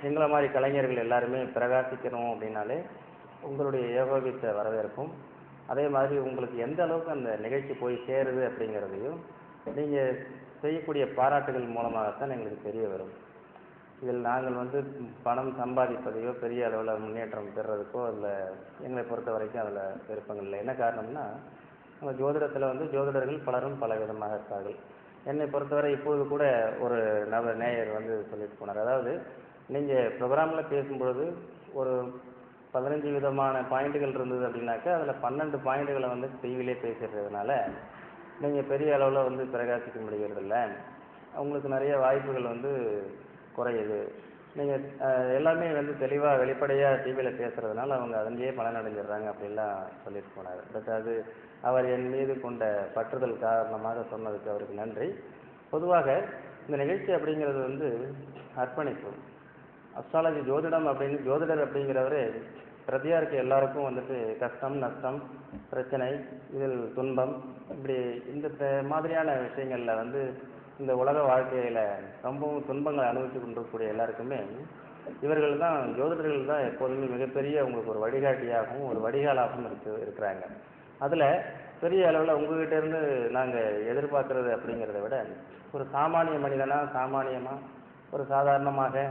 எங்களை மாதிரி கலைஞர்கள் எல்லாருமே பிரகாசிக்கணும் அப்படின்னாலே உங்களுடைய ஏகோபித்த வரவேற்பும், அதே மாதிரி உங்களுக்கு எந்த அளவுக்கு அந்த நிகழ்ச்சி போய் சேருது அப்படிங்கிறதையும் நீங்கள் செய்யக்கூடிய பாராட்டுகள் மூலமாகத்தான் எங்களுக்கு தெரிய வரும். இதில் நாங்கள் பணம் சம்பாதிப்பதையோ பெரிய அளவில் முன்னேற்றம் பெறுறதுக்கோ அதில் எங்களை பொறுத்த வரைக்கும் அதில் விருப்பங்கள் இல்லை. என்ன காரணம்னா, நம்ம ஜோதிடத்தில் ஜோதிடர்கள் பலரும் பல விதமாக இருப்பார்கள். என்னை பொறுத்தவரை இப்போது கூட ஒரு நேயர் சொல்லிட்டு போனார். அதாவது நீங்கள் ப்ரோக்ராமில் பேசும்பொழுது ஒரு 15 விதமான பாயிண்ட்டுகள் இருந்தது அப்படின்னாக்கா அதில் 12 பாயிண்ட்டுகளை டிவிலே பேசுகிறதுனால நீங்கள் பெரிய அளவில் பிரகாசிக்க முடிகிறதில்ல. உங்களுக்கு நிறைய வாய்ப்புகள் குறையுது. நீங்கள் எல்லாமே தெளிவாக வெளிப்படையாக டிவியில் பேசுகிறதுனால அவங்க அதனையே பலனடைஞ்சிடுறாங்க அப்படின்லாம் சொல்லிட்டு போனார். பட் அது அவர் என் மீது கொண்ட பற்றுதல் காரணமாக சொன்னதுக்கு அவருக்கு நன்றி. பொதுவாக இந்த நிகழ்ச்சி அப்படிங்கிறது அர்ப்பணிப்பு. அஸ்ட்ராலஜி ஜோதிடம் ஜோதிடர் அப்படிங்கிறவர் பிரதியாருக்கு எல்லாருக்கும் கஷ்டம், நஷ்டம், பிரச்சனை, இதில் துன்பம், இப்படி இந்த மாதிரியான விஷயங்களில் இந்த உலக வாழ்க்கையில் ரொம்பவும் துன்பங்களை அனுபவித்து கொண்டிருக்கக்கூடிய எல்லாருக்குமே இவர்கள் தான், ஜோதிடர்கள் தான் எப்போதுமே மிகப்பெரிய உங்களுக்கு ஒரு வழிகாட்டியாகவும் ஒரு வடிகாலாகவும் இருக்கிறாங்க. அதில் பெரிய அளவில் உங்ககிட்ட இருந்து நாங்கள் எதிர்பார்க்கறது அப்படிங்கிறத விட ஒரு சாமானிய மனிதனாக சாமானியமாக ஒரு சாதாரணமாக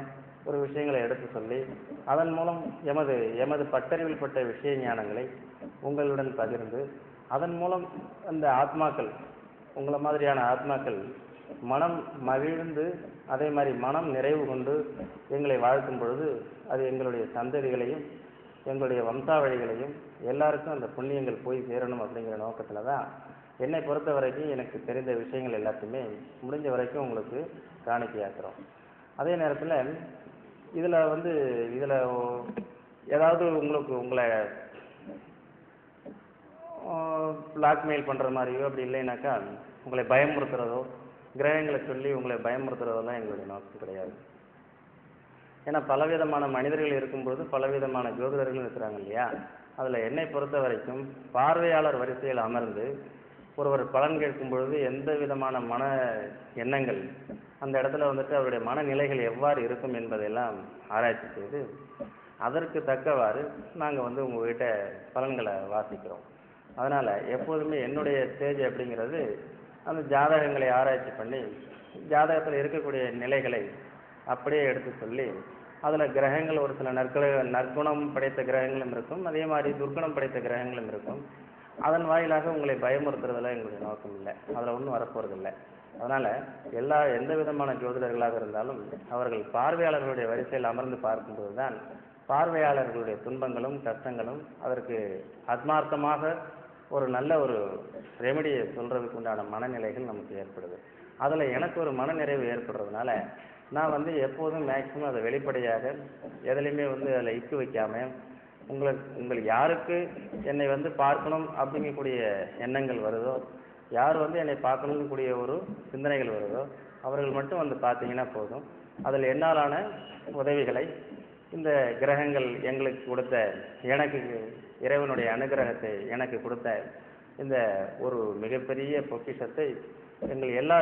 ஒரு விஷயங்களை எடுத்து சொல்லி அதன் மூலம் எமது பட்டறிவில் பட்ட விஷய ஞானங்களை உங்களுடன் பகிர்ந்து அதன் மூலம் அந்த ஆத்மாக்கள், உங்களை மாதிரியான ஆத்மாக்கள் மனம் மகிழ்ந்து அதே மாதிரி மனம் நிறைவு கொண்டு எங்களை வாழ்த்தும் பொழுது அது எங்களுடைய சந்ததிகளையும் எங்களுடைய வம்சாவழிகளையும் எல்லாருக்கும் அந்த புண்ணியங்கள் போய் சேரணும் அப்படிங்கிற நோக்கத்தில் தான் என்னை பொறுத்த வரைக்கும் எனக்கு தெரிந்த விஷயங்கள் எல்லாத்தையுமே முடிஞ்ச வரைக்கும் உங்களுக்கு காணிக்கையாக்குறோம். அதே நேரத்தில் இதில் ஏதாவது உங்களை பிளாக்மெயில் பண்ணுற மாதிரியோ அப்படி இல்லைனாக்கா உங்களை பயமுறுத்துறதோ கிரகங்களை சொல்லி உங்களை பயமுறுத்துறதெல்லாம் எங்களுடைய நோக்கம் கிடையாது. ஏன்னா பலவிதமான மனிதர்கள் இருக்கும்போது பலவிதமான ஜோதிடர்கள் இருக்கிறாங்க இல்லையா. அதில் என்னை பொறுத்த வரைக்கும் பார்வையாளர் வரிசையில் அமர்ந்து ஒருவர் பலன் கேட்கும் பொழுது எந்த விதமான மன எண்ணங்கள் அந்த இடத்துல அவருடைய மனநிலைகள் எவ்வாறு இருக்கும் என்பதையெல்லாம் ஆராய்ச்சி செய்து அதற்கு தக்கவாறு நாங்கள் உங்கள்கிட்ட பலன்களை வாசிக்கிறோம். அதனால் எப்போதுமே என்னுடைய ஸ்டேஜ் அப்படிங்கிறது அந்த ஜாதகங்களை ஆராய்ச்சி பண்ணி ஜாதகத்தில் இருக்கக்கூடிய நிலைகளை அப்படியே எடுத்து சொல்லி அதில் கிரகங்கள் ஒரு சில நற்குணம் படைத்த கிரகங்களும் இருக்கும், அதே மாதிரி துர்க்குணம் படைத்த கிரகங்களும் இருக்கும். அதன் வாயிலாக உங்களை பயமுறுத்துறதுல எங்களுடைய நோக்கம் இல்லை, அதில் ஒன்றும் வரப்போறதில்லை. அதனால் எந்த விதமான ஜோதிடர்களாக இருந்தாலும் அவர்கள் பார்வையாளர்களுடைய வரிசையில் அமர்ந்து பார்க்கும்போது தான் பார்வையாளர்களுடைய துன்பங்களும் கஷ்டங்களும் அதற்கு ஆத்மார்த்தமாக ஒரு நல்ல ஒரு ரெமெடியை சொல்கிறதுக்கு உண்டான மனநிலைகள் நமக்கு ஏற்படுது. அதில் எனக்கு ஒரு மனநிறைவு ஏற்படுறதுனால நான் எப்போதும் மேக்சிமம் அதை வெளிப்படையாக எதுலையுமே அதில் இட்டு வைக்காமல் உங்களுக்கு யாருக்கு என்னை பார்க்கணும் அப்படிங்கக்கூடிய எண்ணங்கள் வருதோ, யார் என்னை பார்க்கணும்னு கூடிய ஒரு சிந்தனைகள் வருதோ அவர்கள் மட்டும் பார்த்தீங்கன்னா போதும். அதில் என்னாலான உதவிகளை இந்த கிரகங்கள் எங்களுக்கு கொடுத்த, எனக்கு இறைவனுடைய அனுகிரகத்தை எனக்கு கொடுத்த இந்த ஒரு மிகப்பெரிய பொக்கிஷத்தை எங்கள் எல்லா